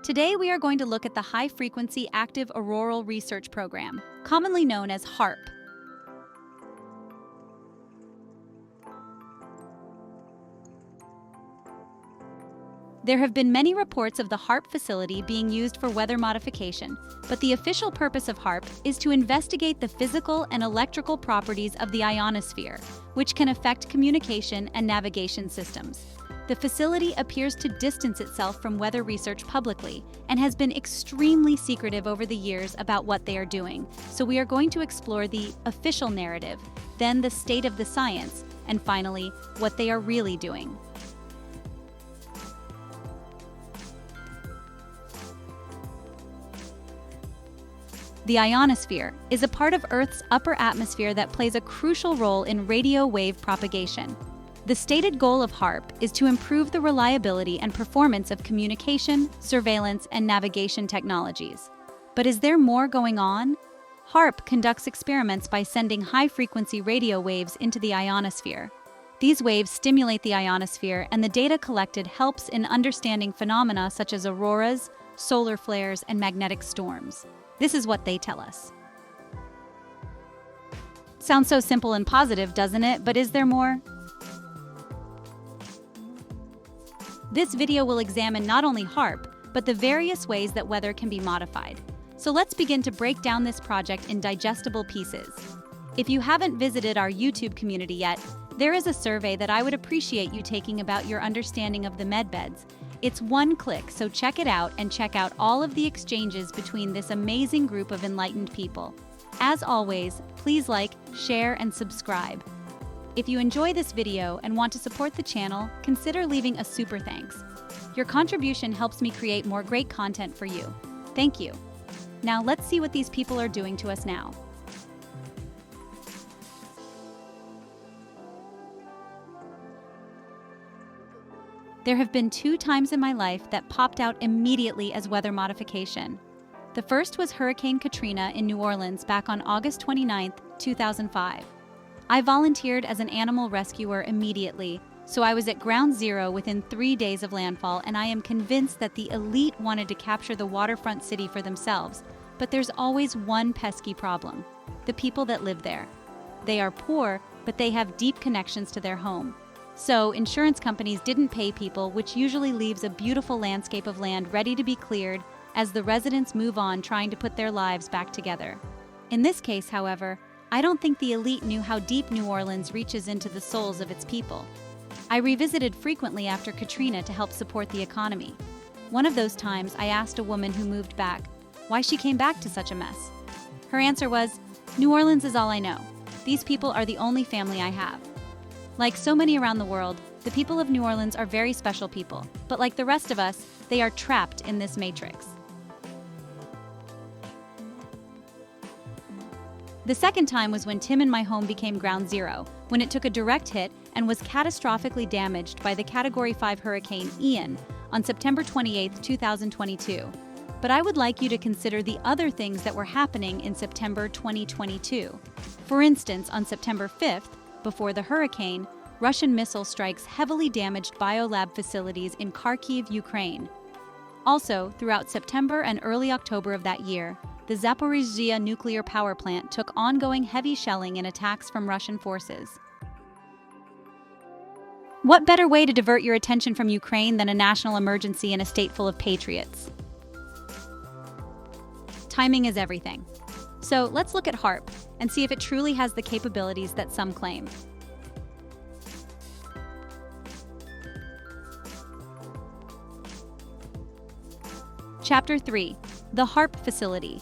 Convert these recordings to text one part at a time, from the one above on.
Today we are going to look at the High-Frequency Active Auroral Research Program, commonly known as HAARP. There have been many reports of the HAARP facility being used for weather modification, but the official purpose of HAARP is to investigate the physical and electrical properties of the ionosphere, which can affect communication and navigation systems. The facility appears to distance itself from weather research publicly and has been extremely secretive over the years about what they are doing. So we are going to explore the official narrative, then the state of the science, and finally, what they are really doing. The ionosphere is a part of Earth's upper atmosphere that plays a crucial role in radio wave propagation. The stated goal of HAARP is to improve the reliability and performance of communication, surveillance, and navigation technologies. But is there more going on? HAARP conducts experiments by sending high-frequency radio waves into the ionosphere. These waves stimulate the ionosphere, and the data collected helps in understanding phenomena such as auroras, solar flares, and magnetic storms. This is what they tell us. Sounds so simple and positive, doesn't it? But is there more? This video will examine not only HAARP, but the various ways that weather can be modified. So let's begin to break down this project in digestible pieces. If you haven't visited our YouTube community yet, there is a survey that I would appreciate you taking about your understanding of the medbeds. It's one click, so check it out and check out all of the exchanges between this amazing group of enlightened people. As always, please like, share, and subscribe. If you enjoy this video and want to support the channel, consider leaving a super thanks. Your contribution helps me create more great content for you. Thank you. Now let's see what these people are doing to us now. There have been 2 times in my life that popped out immediately as weather modification. The first was Hurricane Katrina in New Orleans back on August 29, 2005. I volunteered as an animal rescuer immediately, so I was at ground zero within 3 days of landfall, and I am convinced that the elite wanted to capture the waterfront city for themselves. But there's always one pesky problem: the people that live there. They are poor, but they have deep connections to their home. So insurance companies didn't pay people, which usually leaves a beautiful landscape of land ready to be cleared as the residents move on trying to put their lives back together. In this case, however, I don't think the elite knew how deep New Orleans reaches into the souls of its people. I revisited frequently after Katrina to help support the economy. One of those times, I asked a woman who moved back why she came back to such a mess. Her answer was, "New Orleans is all I know. These people are the only family I have." Like so many around the world, the people of New Orleans are very special people, but like the rest of us, they are trapped in this matrix. The second time was when Tim and my home became ground zero, when it took a direct hit and was catastrophically damaged by the Category 5 Hurricane Ian on September 28, 2022. But I would like you to consider the other things that were happening in September 2022. For instance, on September 5th, before the hurricane, Russian missile strikes heavily damaged biolab facilities in Kharkiv, Ukraine. Also, throughout September and early October of that year, the Zaporizhzhia nuclear power plant took ongoing heavy shelling and attacks from Russian forces. What better way to divert your attention from Ukraine than a national emergency in a state full of patriots? Timing is everything. So let's look at HAARP and see if it truly has the capabilities that some claim. Chapter 3. The HAARP Facility.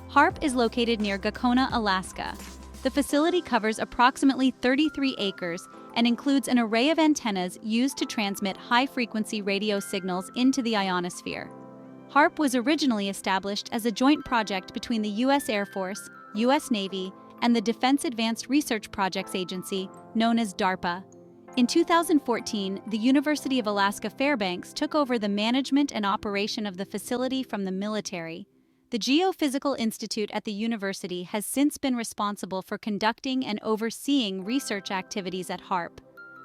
HAARP is located near Gakona, Alaska. The facility covers approximately 33 acres and includes an array of antennas used to transmit high-frequency radio signals into the ionosphere. HAARP was originally established as a joint project between the U.S. Air Force, U.S. Navy, and the Defense Advanced Research Projects Agency, known as DARPA. In 2014, the University of Alaska Fairbanks took over the management and operation of the facility from the military. The Geophysical Institute at the university has since been responsible for conducting and overseeing research activities at HAARP.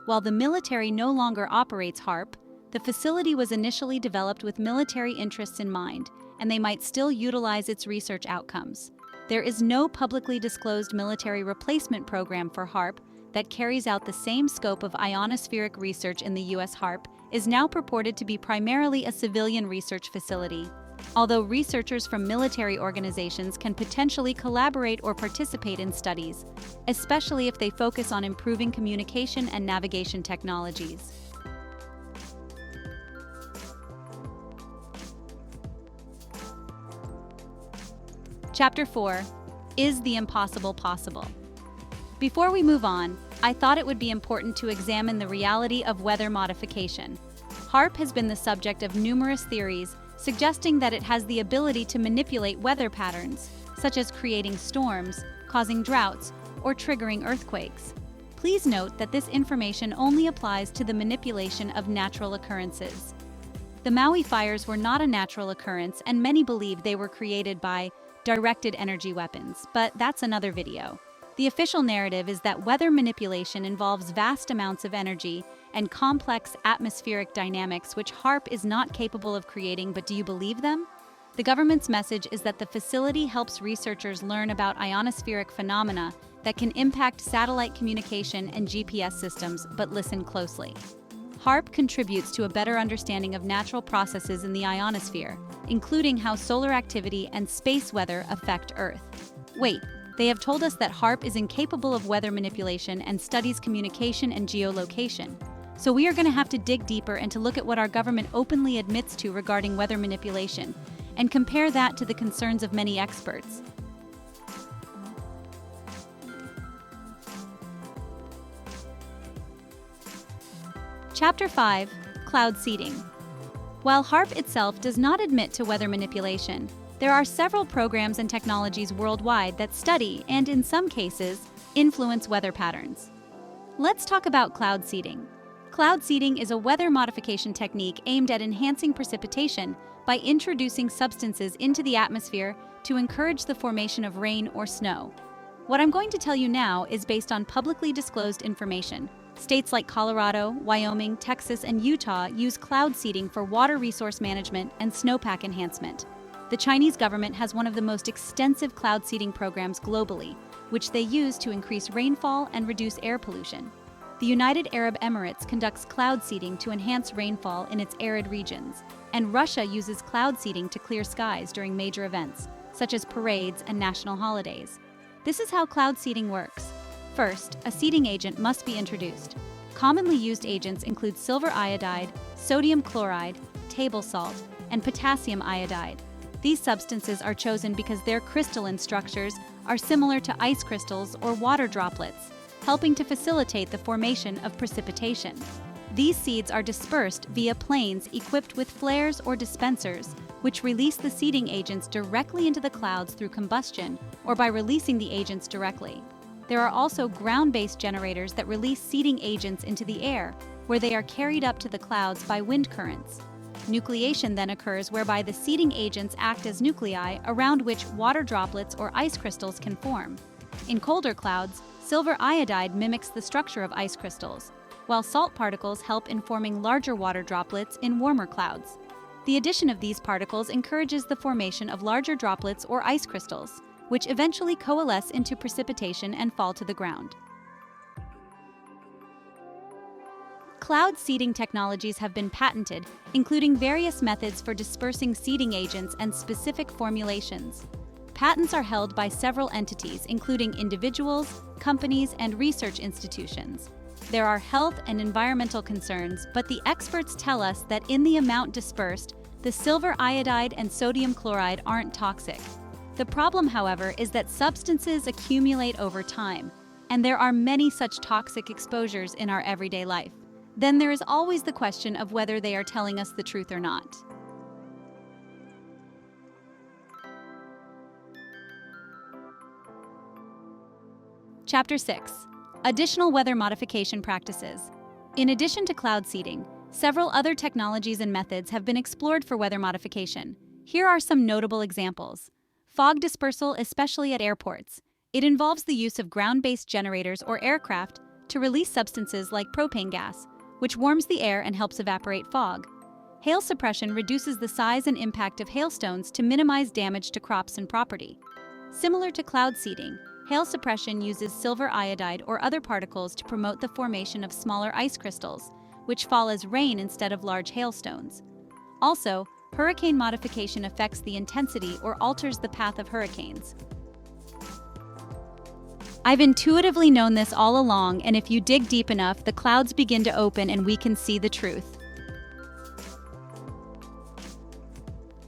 While the military no longer operates HAARP, The facility was initially developed with military interests in mind, and they might still utilize its research outcomes. There is no publicly disclosed military replacement program for HAARP that carries out the same scope of ionospheric research in the U.S. HAARP is now purported to be primarily a civilian research facility, although researchers from military organizations can potentially collaborate or participate in studies, especially if they focus on improving communication and navigation technologies. Chapter 4. Is the impossible possible? Before we move on, I thought it would be important to examine the reality of weather modification. HAARP has been the subject of numerous theories suggesting that it has the ability to manipulate weather patterns, such as creating storms, causing droughts, or triggering earthquakes. Please note that this information only applies to the manipulation of natural occurrences. The Maui fires were not a natural occurrence, and many believe they were created by directed energy weapons, but that's another video. The official narrative is that weather manipulation involves vast amounts of energy and complex atmospheric dynamics which HAARP is not capable of creating, but do you believe them? The government's message is that the facility helps researchers learn about ionospheric phenomena that can impact satellite communication and GPS systems, but listen closely. HAARP contributes to a better understanding of natural processes in the ionosphere, including how solar activity and space weather affect Earth. Wait, they have told us that HAARP is incapable of weather manipulation and studies communication and geolocation. So we are going to have to dig deeper and to look at what our government openly admits to regarding weather manipulation, and compare that to the concerns of many experts. Chapter 5. Cloud seeding. While HAARP itself does not admit to weather manipulation, there are several programs and technologies worldwide that study and, in some cases, influence weather patterns. Let's talk about cloud seeding. Cloud seeding is a weather modification technique aimed at enhancing precipitation by introducing substances into the atmosphere to encourage the formation of rain or snow. What I'm going to tell you now is based on publicly disclosed information. States like Colorado, Wyoming, Texas, and Utah use cloud seeding for water resource management and snowpack enhancement. The Chinese government has one of the most extensive cloud seeding programs globally, which they use to increase rainfall and reduce air pollution. The United Arab Emirates conducts cloud seeding to enhance rainfall in its arid regions, and Russia uses cloud seeding to clear skies during major events, such as parades and national holidays. This is how cloud seeding works. First, a seeding agent must be introduced. Commonly used agents include silver iodide, sodium chloride, table salt, and potassium iodide. These substances are chosen because their crystalline structures are similar to ice crystals or water droplets, helping to facilitate the formation of precipitation. These seeds are dispersed via planes equipped with flares or dispensers, which release the seeding agents directly into the clouds through combustion or by releasing the agents directly. There are also ground-based generators that release seeding agents into the air, where they are carried up to the clouds by wind currents. Nucleation then occurs, whereby the seeding agents act as nuclei around which water droplets or ice crystals can form. In colder clouds, silver iodide mimics the structure of ice crystals, while salt particles help in forming larger water droplets in warmer clouds. The addition of these particles encourages the formation of larger droplets or ice crystals, which eventually coalesce into precipitation and fall to the ground. Cloud seeding technologies have been patented, including various methods for dispersing seeding agents and specific formulations. Patents are held by several entities, including individuals, companies, and research institutions. There are health and environmental concerns, but the experts tell us that in the amount dispersed, the silver iodide and sodium chloride aren't toxic. The problem, however, is that substances accumulate over time, and there are many such toxic exposures in our everyday life. Then there is always the question of whether they are telling us the truth or not. Chapter 6. Additional weather modification practices. In addition to cloud seeding, several other technologies and methods have been explored for weather modification. Here are some notable examples. Fog dispersal, especially at airports. It involves the use of ground-based generators or aircraft to release substances like propane gas, which warms the air and helps evaporate fog. Hail suppression reduces the size and impact of hailstones to minimize damage to crops and property. Similar to cloud seeding, hail suppression uses silver iodide or other particles to promote the formation of smaller ice crystals, which fall as rain instead of large hailstones. Also, hurricane modification affects the intensity or alters the path of hurricanes. I've intuitively known this all along, and if you dig deep enough, the clouds begin to open and we can see the truth.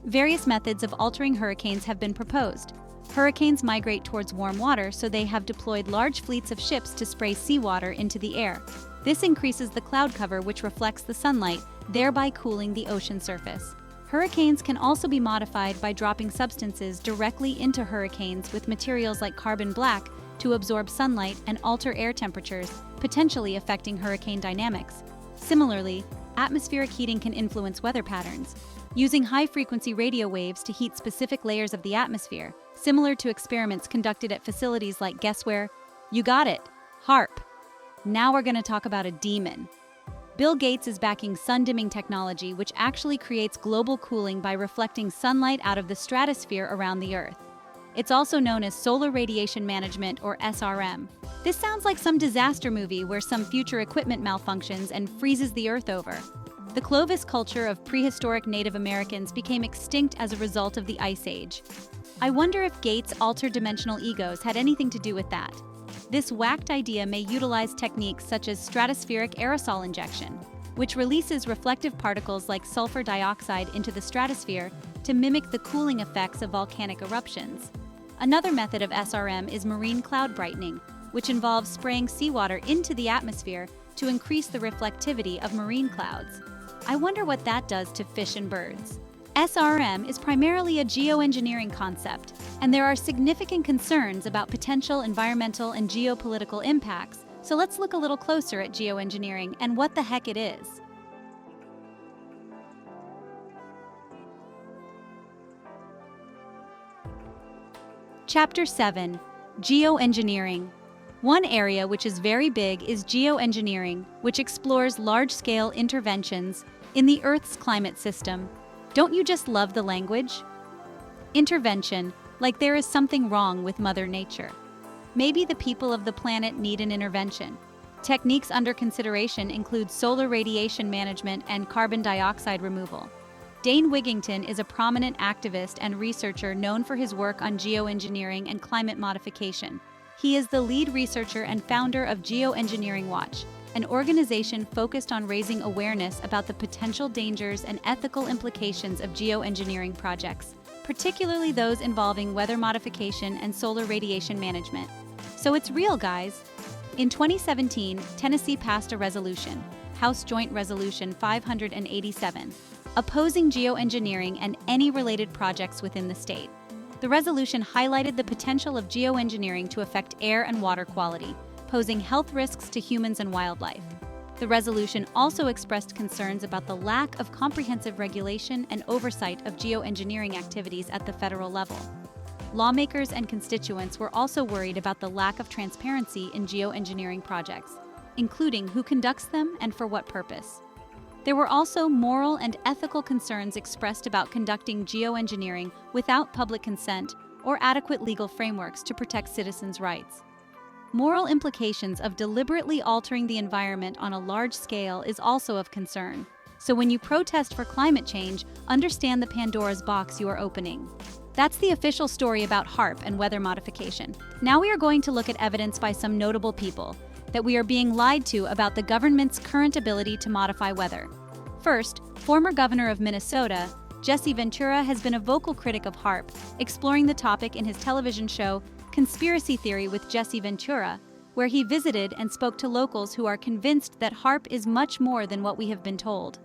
Various methods of altering hurricanes have been proposed. Hurricanes migrate towards warm water, so they have deployed large fleets of ships to spray seawater into the air. This increases the cloud cover, which reflects the sunlight, thereby cooling the ocean surface. Hurricanes can also be modified by dropping substances directly into hurricanes with materials like carbon black to absorb sunlight and alter air temperatures, potentially affecting hurricane dynamics. Similarly, atmospheric heating can influence weather patterns. Using high-frequency radio waves to heat specific layers of the atmosphere, similar to experiments conducted at facilities like, guess where? You got it, HAARP. Now we're going to talk about a demon. Bill Gates is backing sun-dimming technology, which actually creates global cooling by reflecting sunlight out of the stratosphere around the Earth. It's also known as solar radiation management, or SRM. This sounds like some disaster movie where some future equipment malfunctions and freezes the Earth over. The Clovis culture of prehistoric Native Americans became extinct as a result of the Ice Age. I wonder if Gates' altered-dimensional egos had anything to do with that. This whacked idea may utilize techniques such as stratospheric aerosol injection, which releases reflective particles like sulfur dioxide into the stratosphere to mimic the cooling effects of volcanic eruptions. Another method of SRM is marine cloud brightening, which involves spraying seawater into the atmosphere to increase the reflectivity of marine clouds. I wonder what that does to fish and birds. SRM is primarily a geoengineering concept, and there are significant concerns about potential environmental and geopolitical impacts, so let's look a little closer at geoengineering and what the heck it is. Chapter 7. Geoengineering. One area which is very big is geoengineering, which explores large-scale interventions in the Earth's climate system. Don't you just love the language? Intervention, like there is something wrong with Mother Nature. Maybe the people of the planet need an intervention. Techniques under consideration include solar radiation management and carbon dioxide removal. Dane Wigington is a prominent activist and researcher known for his work on geoengineering and climate modification. He is the lead researcher and founder of Geoengineering Watch, an organization focused on raising awareness about the potential dangers and ethical implications of geoengineering projects, particularly those involving weather modification and solar radiation management. So it's real, guys. In 2017, Tennessee passed a resolution, House Joint Resolution 587, opposing geoengineering and any related projects within the state. The resolution highlighted the potential of geoengineering to affect air and water quality, posing health risks to humans and wildlife. The resolution also expressed concerns about the lack of comprehensive regulation and oversight of geoengineering activities at the federal level. Lawmakers and constituents were also worried about the lack of transparency in geoengineering projects, including who conducts them and for what purpose. There were also moral and ethical concerns expressed about conducting geoengineering without public consent or adequate legal frameworks to protect citizens' rights. Moral implications of deliberately altering the environment on a large scale is also of concern. So when you protest for climate change, understand the Pandora's box you are opening. That's the official story about HAARP and weather modification. Now we are going to look at evidence by some notable people that we are being lied to about the government's current ability to modify weather. First, former governor of Minnesota, Jesse Ventura, has been a vocal critic of HAARP, exploring the topic in his television show Conspiracy Theory with Jesse Ventura, where he visited and spoke to locals who are convinced that HAARP is much more than what we have been told.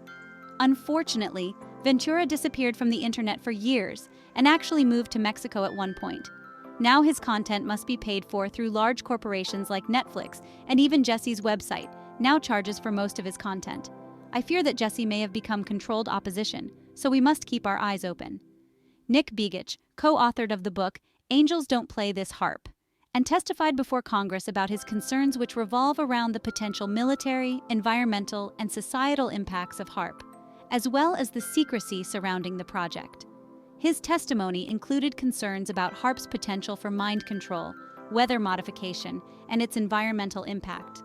Unfortunately, Ventura disappeared from the internet for years and actually moved to Mexico at one point. Now his content must be paid for through large corporations like Netflix, and even Jesse's website now charges for most of his content. I fear that Jesse may have become controlled opposition, so we must keep our eyes open. Nick Begich co-authored of the book Angels Don't Play This HAARP, and testified before Congress about his concerns which revolve around the potential military, environmental, and societal impacts of HAARP, as well as the secrecy surrounding the project. His testimony included concerns about HAARP's potential for mind control, weather modification, and its environmental impact.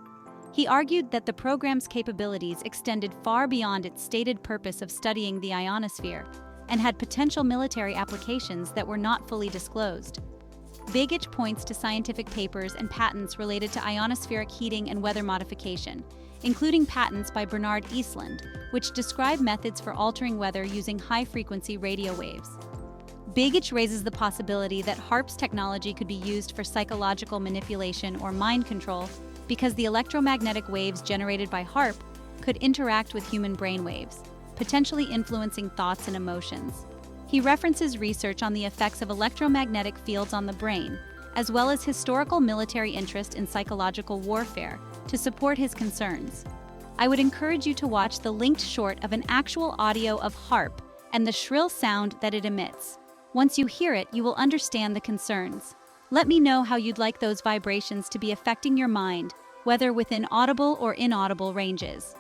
He argued that the program's capabilities extended far beyond its stated purpose of studying the ionosphere and had potential military applications that were not fully disclosed. Begich points to scientific papers and patents related to ionospheric heating and weather modification, including patents by Bernard Eastland, which describe methods for altering weather using high-frequency radio waves. Begich raises the possibility that HAARP's technology could be used for psychological manipulation or mind control because the electromagnetic waves generated by HAARP could interact with human brain waves, potentially influencing thoughts and emotions. He references research on the effects of electromagnetic fields on the brain, as well as historical military interest in psychological warfare, to support his concerns. I would encourage you to watch the linked short of an actual audio of HAARP and the shrill sound that it emits. Once you hear it, you will understand the concerns. Let me know how you'd like those vibrations to be affecting your mind, whether within audible or inaudible ranges.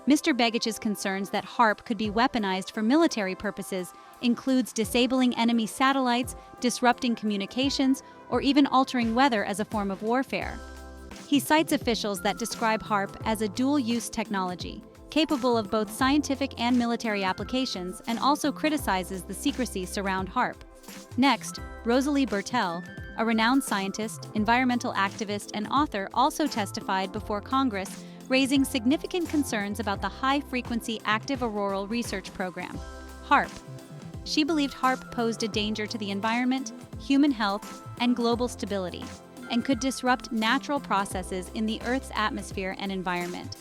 Mr. Begich's concerns that HAARP could be weaponized for military purposes includes disabling enemy satellites, disrupting communications, or even altering weather as a form of warfare. He cites officials that describe HAARP as a dual-use technology, capable of both scientific and military applications, and also criticizes the secrecy surrounding HAARP. Next, Rosalie Bertell, a renowned scientist, environmental activist, and author, also testified before Congress, raising significant concerns about the high-frequency active auroral research program, HAARP. She believed HAARP posed a danger to the environment, human health, and global stability, and could disrupt natural processes in the Earth's atmosphere and environment.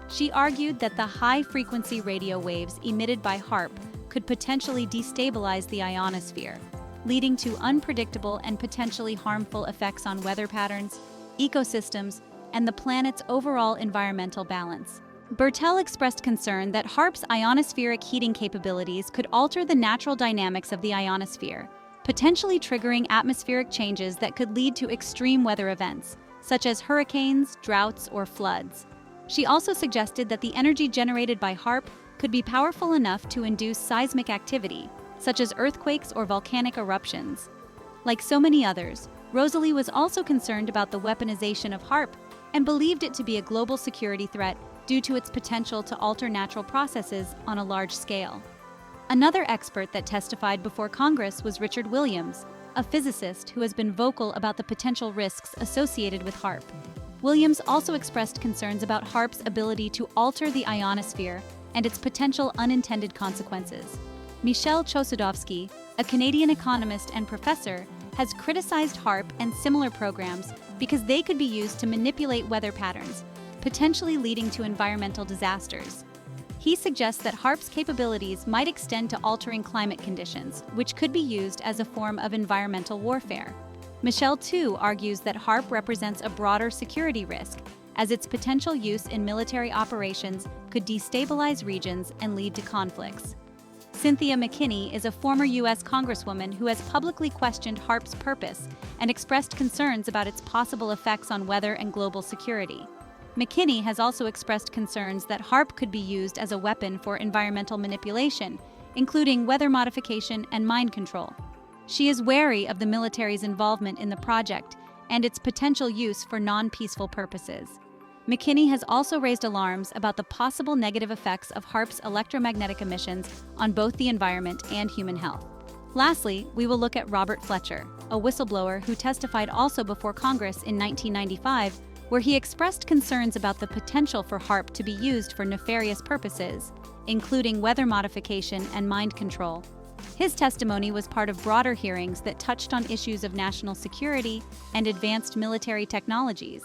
She argued that the high-frequency radio waves emitted by HAARP could potentially destabilize the ionosphere, leading to unpredictable and potentially harmful effects on weather patterns, ecosystems, and the planet's overall environmental balance. Bertell expressed concern that HAARP's ionospheric heating capabilities could alter the natural dynamics of the ionosphere, potentially triggering atmospheric changes that could lead to extreme weather events, such as hurricanes, droughts, or floods. She also suggested that the energy generated by HAARP could be powerful enough to induce seismic activity, such as earthquakes or volcanic eruptions. Like so many others, Rosalie was also concerned about the weaponization of HAARP and believed it to be a global security threat due to its potential to alter natural processes on a large scale. Another expert that testified before Congress was Richard Williams, a physicist who has been vocal about the potential risks associated with HAARP. Williams also expressed concerns about HAARP's ability to alter the ionosphere and its potential unintended consequences. Michel Chossudovsky, a Canadian economist and professor, has criticized HAARP and similar programs because they could be used to manipulate weather patterns, potentially leading to environmental disasters. He suggests that HAARP's capabilities might extend to altering climate conditions, which could be used as a form of environmental warfare. Michel, too, argues that HAARP represents a broader security risk, as its potential use in military operations could destabilize regions and lead to conflicts. Cynthia McKinney is a former U.S. Congresswoman who has publicly questioned HAARP's purpose and expressed concerns about its possible effects on weather and global security. McKinney has also expressed concerns that HAARP could be used as a weapon for environmental manipulation, including weather modification and mind control. She is wary of the military's involvement in the project and its potential use for non-peaceful purposes. McKinney has also raised alarms about the possible negative effects of HAARP's electromagnetic emissions on both the environment and human health. Lastly, we will look at Robert Fletcher, a whistleblower who testified also before Congress in 1995, where he expressed concerns about the potential for HAARP to be used for nefarious purposes, including weather modification and mind control. His testimony was part of broader hearings that touched on issues of national security and advanced military technologies.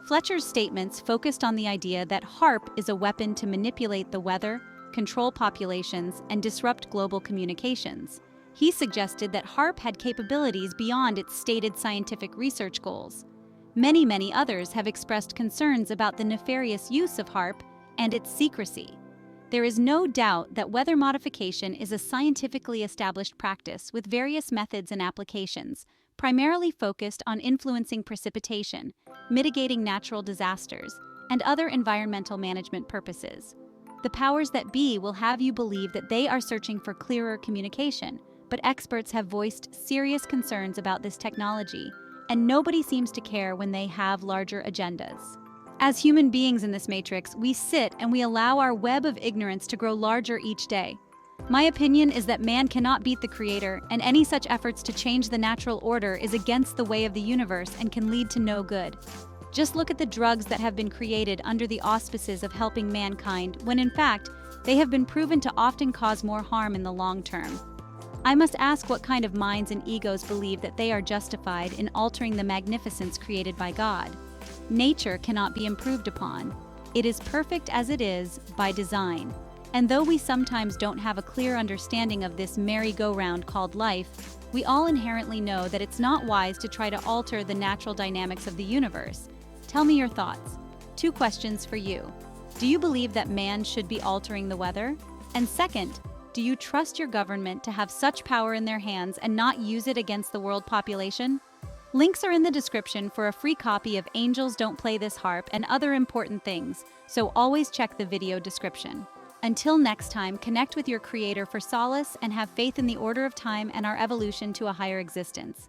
Fletcher's statements focused on the idea that HAARP is a weapon to manipulate the weather, control populations, and disrupt global communications. He suggested that HAARP had capabilities beyond its stated scientific research goals. Many others have expressed concerns about the nefarious use of HAARP and its secrecy. There is no doubt that weather modification is a scientifically established practice with various methods and applications, primarily focused on influencing precipitation, mitigating natural disasters, and other environmental management purposes. The powers that be will have you believe that they are searching for clearer communication, but experts have voiced serious concerns about this technology, and nobody seems to care when they have larger agendas. As human beings in this matrix, we sit and we allow our web of ignorance to grow larger each day. My opinion is that man cannot beat the Creator, and any such efforts to change the natural order is against the way of the universe and can lead to no good. Just look at the drugs that have been created under the auspices of helping mankind, when in fact, they have been proven to often cause more harm in the long term. I must ask what kind of minds and egos believe that they are justified in altering the magnificence created by God. Nature cannot be improved upon. It is perfect as it is by design. And though we sometimes don't have a clear understanding of this merry-go-round called life, we all inherently know that it's not wise to try to alter the natural dynamics of the universe. Tell me your thoughts. 2 questions for you. Do you believe that man should be altering the weather? And second, do you trust your government to have such power in their hands and not use it against the world population? Links are in the description for a free copy of Angels Don't Play This Harp and other important things, so always check the video description. Until next time, connect with your Creator for solace and have faith in the order of time and our evolution to a higher existence.